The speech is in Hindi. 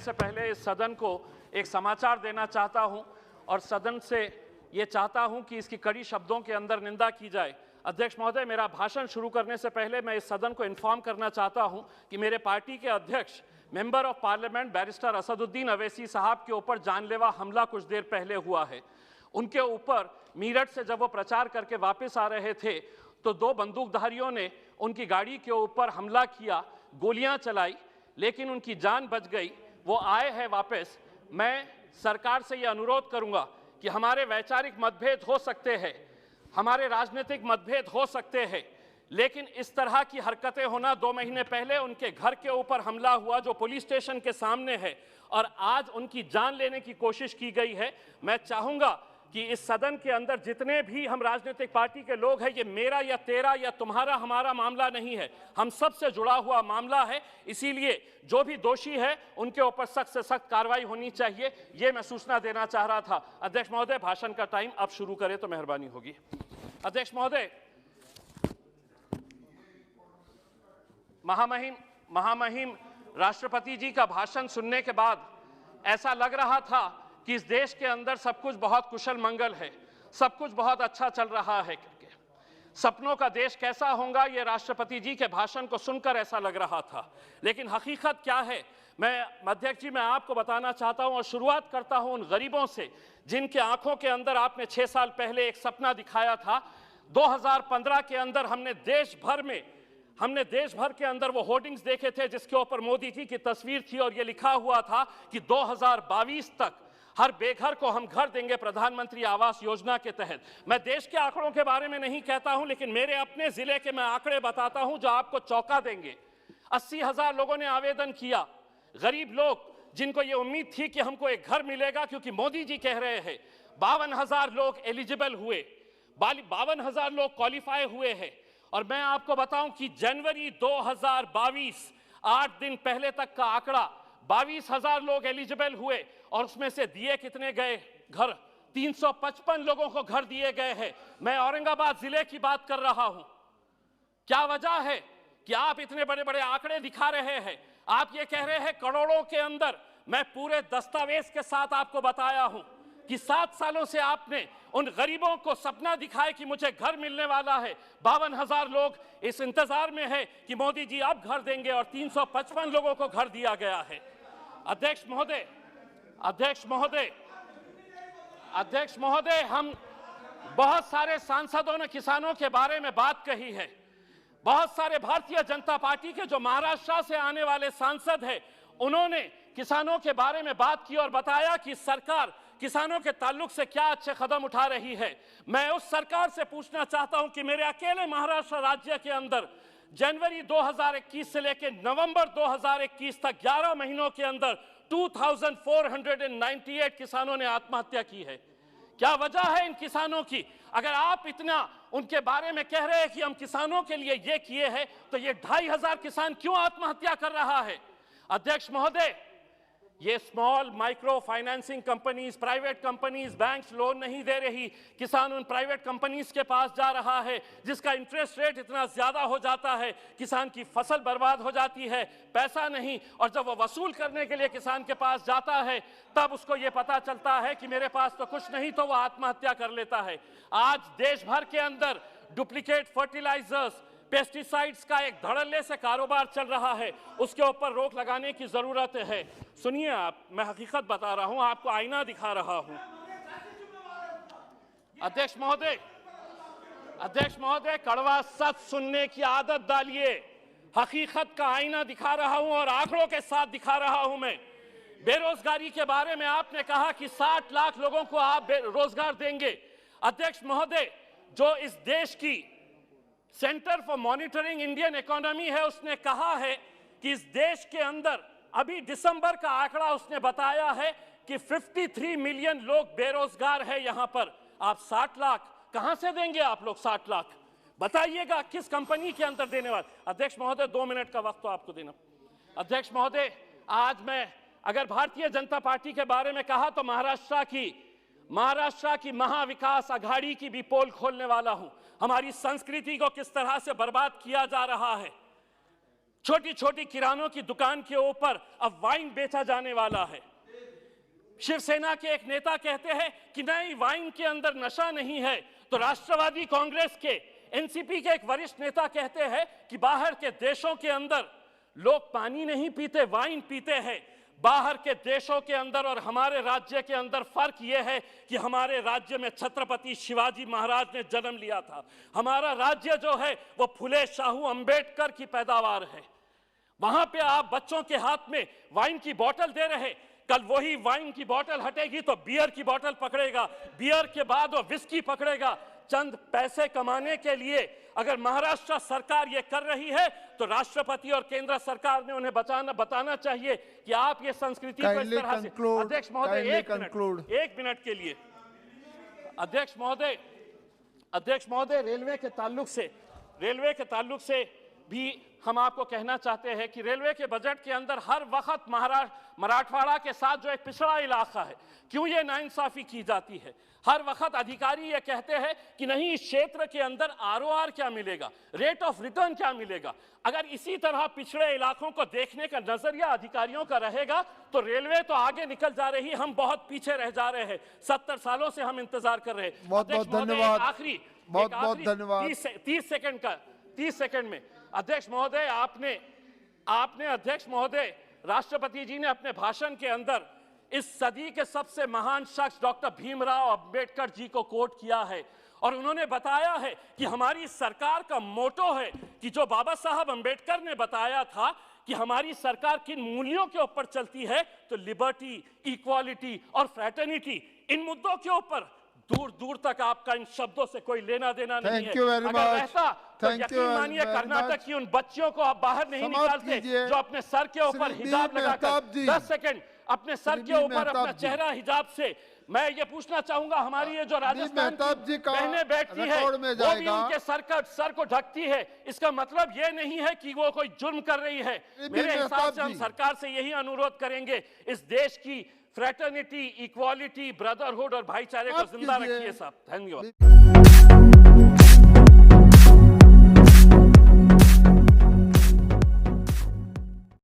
से पहले इस सदन को एक समाचार देना चाहता हूं और सदन से ये चाहता हूं कि इसकी कड़ी शब्दों के अंदर निंदा की जाए। अध्यक्ष महोदय, मेरा भाषण शुरू करने से पहले मैं इस सदन को इन्फॉर्म करना चाहता हूं कि मेरे पार्टी के अध्यक्ष member of parliament barrister Asaduddin Owaisi साहब के ऊपर जानलेवा हमला कुछ देर पहले हुआ है। उनके ऊपर मीरठ से जब वो प्रचार करके वापस आ रहे थे तो दो बंदूकधारियों ने उनकी गाड़ी के ऊपर हमला किया, गोलियां चलाई, लेकिन उनकी जान बच गई। वो आए हैं वापस। मैं सरकार से ये अनुरोध करूंगा कि हमारे वैचारिक मतभेद हो सकते हैं, हमारे राजनीतिक मतभेद हो सकते हैं, लेकिन इस तरह की हरकतें होना, 2 महीने पहले उनके घर के ऊपर हमला हुआ जो पुलिस स्टेशन के सामने है और आज उनकी जान लेने की कोशिश की गई है। मैं चाहूंगा कि इस सदन के अंदर जितने भी हम राजनीतिक पार्टी के लोग हैं, ये मेरा या तेरा या तुम्हारा हमारा मामला नहीं है, हम सबसे जुड़ा हुआ मामला है। इसीलिए जो भी दोषी है उनके ऊपर सख्त से सख्त कार्रवाई होनी चाहिए, ये मैं सूचना देना चाह रहा था। अध्यक्ष महोदय, भाषण का टाइम अब शुरू करें तो मेहरबानी होगी। अध्यक्ष महोदय, महामहिम राष्ट्रपति जी का भाषण सुनने के बाद ऐसा लग रहा था कि इस देश के अंदर सब कुछ बहुत कुशल मंगल है, सब कुछ बहुत अच्छा चल रहा है करके। सपनों का देश कैसा होगा, ये राष्ट्रपति जी के भाषण को सुनकर ऐसा लग रहा था, लेकिन हकीकत क्या है मैं अध्यक्ष जी मैं आपको बताना चाहता हूं और शुरुआत करता हूं उन गरीबों से जिनके आंखों के अंदर आपने 6 साल पहले एक सपना दिखाया था। 2015 के अंदर हमने देश भर के अंदर वो होर्डिंग्स देखे थे जिसके ऊपर मोदी जी की तस्वीर थी और ये लिखा हुआ था कि 2022 तक हर बेघर को हम घर देंगे प्रधानमंत्री आवास योजना के तहत। मैं देश के आंकड़ों के बारे में नहीं कहता हूं, लेकिन मेरे अपने जिले के मैं आंकड़े बताता हूं जो आपको चौंका देंगे। 80,000 लोगों ने आवेदन किया, गरीब लोग जिनको ये उम्मीद थी कि हमको एक घर मिलेगा क्योंकि मोदी जी कह रहे हैं। 52,000 लोग एलिजिबल हुए, 52,000 लोग क्वालिफाई हुए हैं। और मैं आपको बताऊं कि जनवरी 2022, 8 दिन पहले तक का आंकड़ा, 22,000 लोग एलिजिबल हुए और उसमें से दिए कितने गए घर? 355 लोगों को घर दिए गए हैं। मैं औरंगाबाद जिले की बात कर रहा हूं। क्या वजह है कि आप इतने बड़े बड़े आंकड़े दिखा रहे हैं? आप ये कह रहे हैं करोड़ों के अंदर। मैं पूरे दस्तावेज के साथ आपको बताया हूं कि 7 सालों से आपने उन गरीबों को सपना दिखाए कि मुझे घर मिलने वाला है। 52,000 लोग इस इंतजार में है कि मोदी जी अब घर देंगे और 355 लोगों को घर दिया गया है। अध्यक्ष महोदय, हम बहुत सारे सांसदों ने किसानों के बारे में बात कही है। बहुत सारे भारतीय जनता पार्टी के जो महाराष्ट्र से आने वाले सांसद हैं, उन्होंने किसानों के बारे में बात की और बताया कि सरकार किसानों के ताल्लुक से क्या अच्छे कदम उठा रही है। मैं उस सरकार से पूछना चाहता हूं कि मेरे अकेले महाराष्ट्र राज्य के अंदर जनवरी 2021 से लेकर नवंबर 2021 तक 11 महीनों के अंदर 2498 किसानों ने आत्महत्या की है। क्या वजह है इन किसानों की? अगर आप इतना उनके बारे में कह रहे हैं कि हम किसानों के लिए ये किए हैं, तो ये 2,500 किसान क्यों आत्महत्या कर रहा है? अध्यक्ष महोदय, ये small micro financing companies, private companies, banks loan नहीं दे रही, किसान उन प्राइवेट कंपनीज के पास जा रहा है जिसका इंटरेस्ट रेट इतना ज्यादा हो जाता है, किसान की फसल बर्बाद हो जाती है, पैसा नहीं, और जब वो वसूल करने के लिए किसान के पास जाता है तब उसको ये पता चलता है कि मेरे पास तो कुछ नहीं, तो वो आत्महत्या कर लेता है। आज देश भर के अंदर डुप्लीकेट फर्टिलाइजर्स, पेस्टिसाइड्स का एक धड़ल्ले से कारोबार चल रहा है, उसके ऊपर रोक लगाने की जरूरत है। सुनिए आप, मैं हकीकत बता रहा हूं, आपको आईना दिखा रहा हूं। अध्यक्ष महोदय, कड़वा सच सुनने की आदत डालिए। हकीकत का आईना दिखा रहा हूं और आंकड़ों के साथ दिखा रहा हूं। मैं बेरोजगारी के बारे में आपने कहा कि 60 लाख लोगों को आप रोजगार देंगे। अध्यक्ष महोदय, जो इस देश की centre for monitoring Indian economy है, उसने कहा है कि इस देश के अंदर अभी दिसंबर का आंकड़ा उसने बताया है कि 53 मिलियन लोग बेरोजगार है। यहां पर आप 60 लाख कहां से देंगे? आप लोग 60 लाख बताइएगा किस कंपनी के अंदर देने वाले? अध्यक्ष महोदय, 2 मिनट का वक्त तो आपको देना। अध्यक्ष महोदय, आज मैं अगर भारतीय जनता पार्टी के बारे में कहा तो महाराष्ट्र की महाविकास आघाड़ी की भी पोल खोलने वाला हूं। हमारी संस्कृति को किस तरह से बर्बाद किया जा रहा है। छोटी छोटी किरानों की दुकान के ऊपर अब वाइन बेचा जाने वाला है। शिवसेना के एक नेता कहते हैं कि नहीं, वाइन के अंदर नशा नहीं है, तो राष्ट्रवादी कांग्रेस के एनसीपी के एक वरिष्ठ नेता कहते हैं कि बाहर के देशों के अंदर लोग पानी नहीं पीते, वाइन पीते हैं। बाहर के देशों के अंदर और हमारे राज्य के अंदर फर्क यह है कि हमारे राज्य में छत्रपति शिवाजी महाराज ने जन्म लिया था। हमारा राज्य जो है वो फुले शाहू अंबेडकर की पैदावार है। वहां पे आप बच्चों के हाथ में वाइन की बोतल दे रहे, कल वही वाइन की बोतल हटेगी तो बियर की बोतल पकड़ेगा, बियर के बाद वो विस्की पकड़ेगा। चंद पैसे कमाने के लिए अगर महाराष्ट्र सरकार ये कर रही है तो राष्ट्रपति और केंद्र सरकार ने उन्हें बताना चाहिए कि आप ये संस्कृति को इस तरह से। अध्यक्ष महोदय, एक मिनट के लिए। अध्यक्ष महोदय, रेलवे के ताल्लुक से भी हम आपको कहना चाहते हैं कि रेलवे के बजट के अंदर हर वक्त मराठवाड़ा के साथ जो एक पिछड़ा इलाका है, क्यों ये नाइंसाफी की जाती है? हर वक्त अधिकारी ये कहते हैं कि नहीं, इस क्षेत्र के अंदर आरओआर क्या मिलेगा, रेट ऑफ रिटर्न क्या मिलेगा। अगर इसी तरह पिछड़े इलाकों को देखने का नजरिया अधिकारियों का रहेगा तो रेलवे तो आगे निकल जा रही, हम बहुत पीछे रह जा रहे हैं। 70 सालों से हम इंतजार कर रहे हैं। बहुत धन्यवाद। बहुत धन्यवाद। 30 सेकंड में अध्यक्ष महोदय, आपने अध्यक्ष महोदय, राष्ट्रपति जी ने अपने भाषण के अंदर इस सदी के सबसे महान शख्स डॉक्टर भीमराव अंबेडकर जी को कोट किया है और उन्होंने बताया है कि हमारी सरकार का मोटो है कि जो बाबा साहब अंबेडकर ने बताया था कि हमारी सरकार किन मूल्यों के ऊपर चलती है, तो लिबर्टी, इक्वालिटी और फ्रैटर्निटी, इन मुद्दों के ऊपर दूर दूर तक आपका इन शब्दों से कोई लेना देना नहीं है। अगर ऐसा तो यकीन मानिए कर्नाटक की उन बच्चियों को आप बाहर नहीं निकालते जो अपने सर के ऊपर हिजाब लगाकर 10 सेकंड अपने सर के ऊपर अपना चेहरा हिजाब से। मैं ये पूछना चाहूंगा, हमारी ये जो राजस्थान की बहनें बैठती है वो भी उनके सर को ढकती है, इसका मतलब ये नहीं है कि वो कोई जुर्म कर रही है। मेरे हिसाब से हम सरकार से यही अनुरोध करेंगे, इस देश की फ्रेटर्निटी, इक्वालिटी, ब्रदरहुड और भाईचारे को जिंदा रखिए साहब। धन्यवाद।